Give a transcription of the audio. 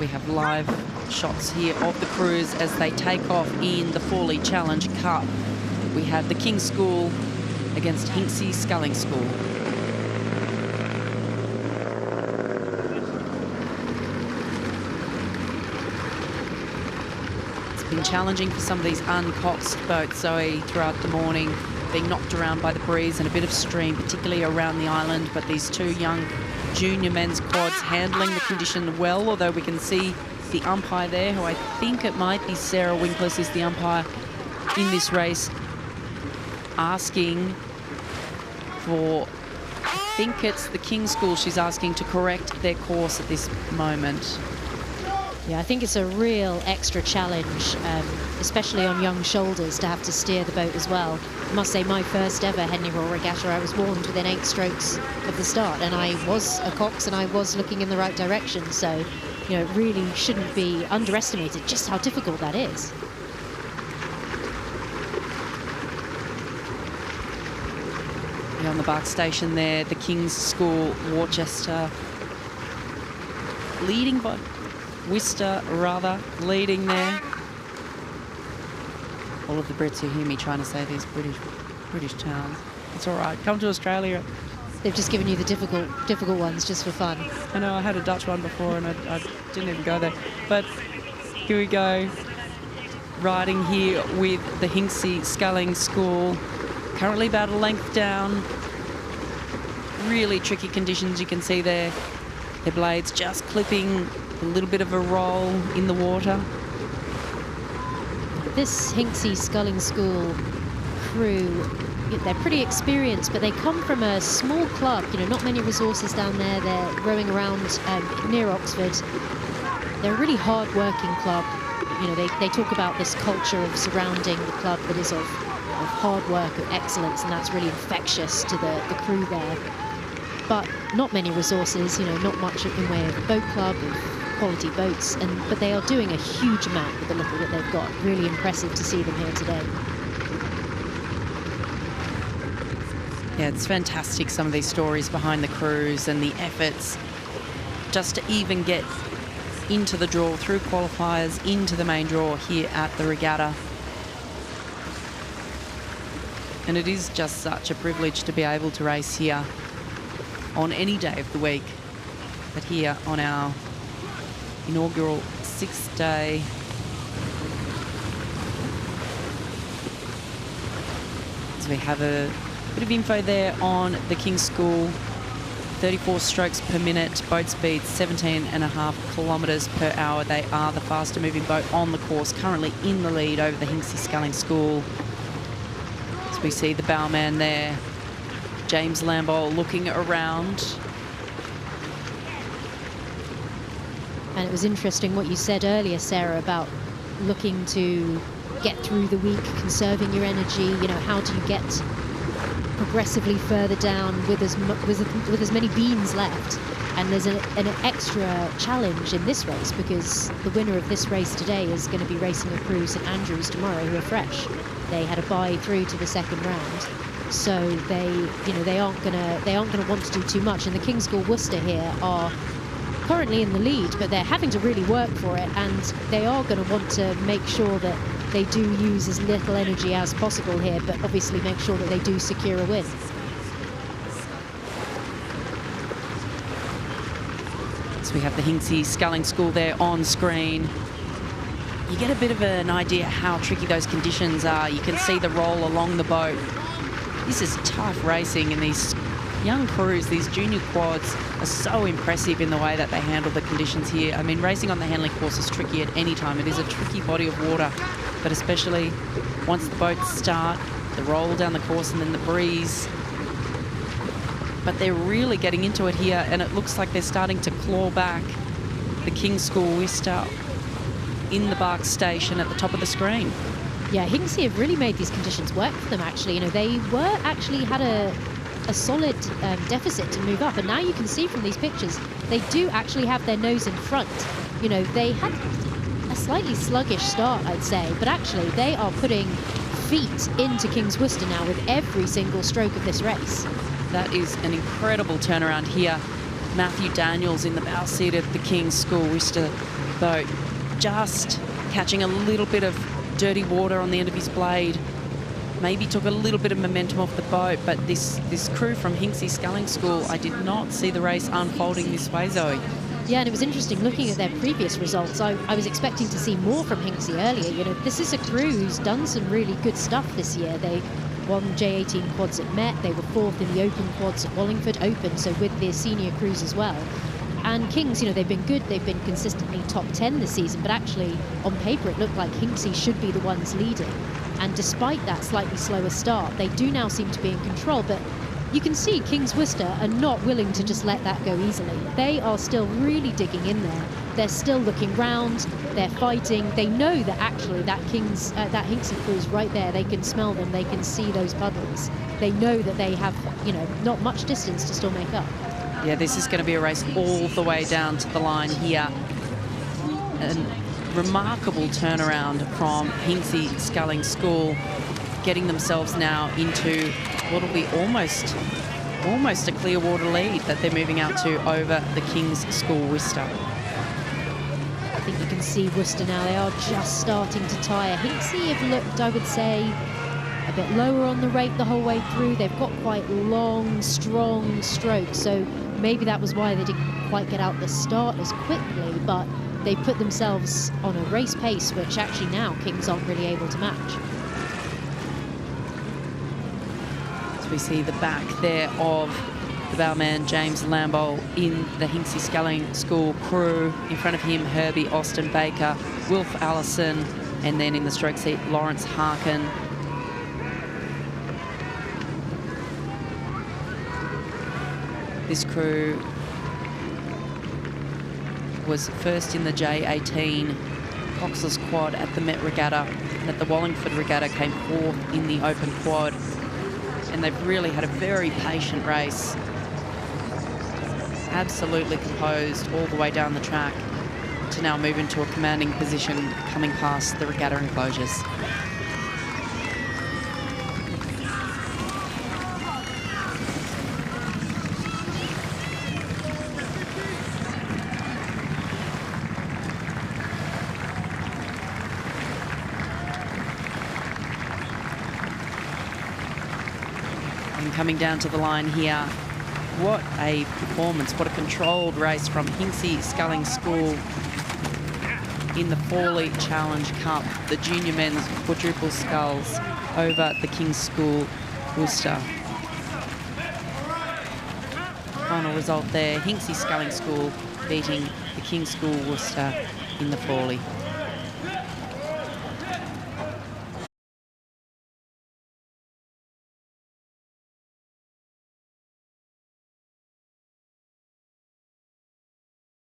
We have live shots here of the crews as they take off in the Fawley Challenge Cup. We have the King's School against Hinksey Sculling School. It's been challenging for some of these uncoxed boats, Zoe, throughout the morning, being knocked around by the breeze and a bit of stream, particularly around the island. But these two young junior men's quads handling the condition well, although we can see the umpire there, who I think it might be Sarah Winkless is the umpire in this race, asking for, I think it's the King's School, she's asking to correct their course at this moment. Yeah, I think it's a real extra challenge, especially on young shoulders, to have to steer the boat as well. I must say, my first ever Henley Royal Regatta, I was warned within 8 strokes of the start, and I was a cox and I was looking in the right direction. So, you know, it really shouldn't be underestimated just how difficult that is. On the bark station there, the King's School, Worcester, leading by Worcester, rather, leading there. All of the Brits who hear me trying to say these British towns. It's all right. Come to Australia. They've just given you the difficult ones just for fun. I know, I had a Dutch one before and I didn't even go there. But here we go, riding here with the Hinksey Sculling School. Currently about a length down. Really tricky conditions, you can see there. Their blades just clipping, a little bit of a roll in the water. This Hinksey Sculling School crew, they're pretty experienced, but they come from a small club, you know, not many resources down there. They're rowing around near Oxford. They're a really hard-working club. You know, they talk about this culture of surrounding the club that is of hard work, of excellence, and that's really infectious to the crew there. But not many resources, you know, not much in way of a boat club, of quality boats, but they are doing a huge amount with the little that they've got. Really impressive to see them here today. Yeah, it's fantastic, some of these stories behind the crews and the efforts just to even get into the draw, through qualifiers, into the main draw here at the regatta. And it is just such a privilege to be able to race here on any day of the week, but here on our inaugural 6th day. So we have a bit of info there on the King's School. 34 strokes per minute, boat speed 17.5 kilometres per hour. They are the faster moving boat on the course, currently in the lead over the Hinksey Sculling School. As we see the bowman there, James Lamboll, looking around. And it was interesting what you said earlier, Sarah, about looking to get through the week, conserving your energy. You know, how do you get progressively further down with as many beans left? And there's an extra challenge in this race, because the winner of this race today is going to be racing a crew, St Andrews, tomorrow, who are fresh. They had a bye through to the second round, so they aren't gonna want to do too much. And the King's School Worcester here are currently in the lead, but they're having to really work for it, and they are going to want to make sure that they do use as little energy as possible here, but obviously make sure that they do secure a win. So we have the Hinksey Sculling School there on screen. You get a bit of an idea how tricky those conditions are. You can see the roll along the boat. This is tough racing, and these young crews, these junior quads, are so impressive in the way that they handle the conditions here. I mean, racing on the Henley course is tricky at any time. It is a tricky body of water, but especially once the boats start, the roll down the course and then the breeze. But they're really getting into it here, and it looks like they're starting to claw back. The King's School Worcester in the bark station at the top of the screen. Yeah, Hinksey have really made these conditions work for them, actually. You know, they had a solid deficit to move up, and now you can see from these pictures they do actually have their nose in front. You know, they had a slightly sluggish start, I'd say, but actually they are putting feet into King's Worcester now with every single stroke of this race. That is an incredible turnaround here. Matthew Daniels in the bow seat of the King's School Worcester boat, just catching a little bit of dirty water on the end of his blade. Maybe took a little bit of momentum off the boat, but this crew from Hinksey Sculling School, I did not see the race unfolding this way, Zoe. Yeah, and it was interesting looking at their previous results. I was expecting to see more from Hinksey earlier. You know, this is a crew who's done some really good stuff this year. They won J18 quads at Met. They were 4th in the Open quads at Wallingford Open, so with their senior crews as well. And Kings, you know, they've been good. They've been consistently top 10 this season, but actually on paper it looked like Hinksey should be the ones leading. And despite that slightly slower start, they do now seem to be in control. But you can see Kings Worcester are not willing to just let that go easily. They are still really digging in there. They're still looking round, they're fighting. They know that actually that Hinksey crew is right there. They can smell them, they can see those puddles. They know that they have, you know, not much distance to still make up. Yeah, this is going to be a race all the way down to the line here. And remarkable turnaround from Hinksey Sculling School, getting themselves now into what will be almost a clear water lead that they're moving out to over the King's School Worcester. I think you can see Worcester now, they are just starting to tire. Hinksey have looked, I would say, a bit lower on the rate the whole way through. They've got quite long, strong strokes, so maybe that was why they didn't quite get out the start as quickly, but they put themselves on a race pace, which actually now Kings aren't really able to match. As we see the back there of the bowman James Lambo in the Hinksey Sculling School crew. In front of him, Herbie Austin Baker, Wilf Allison, and then in the stroke seat, Lawrence Harkin. This crew was first in the J18 Coxless quad at the Met Regatta, and at the Wallingford Regatta came 4th in the Open quad. And they've really had a very patient race. Absolutely composed all the way down the track to now move into a commanding position coming past the regatta enclosures. Coming down to the line here, what a performance, what a controlled race from Hinksey Sculling School in the Fawley Challenge Cup, the junior men's quadruple sculls over the King's School Worcester. Final result there, Hinksey Sculling School beating the King's School Worcester in the Fawley.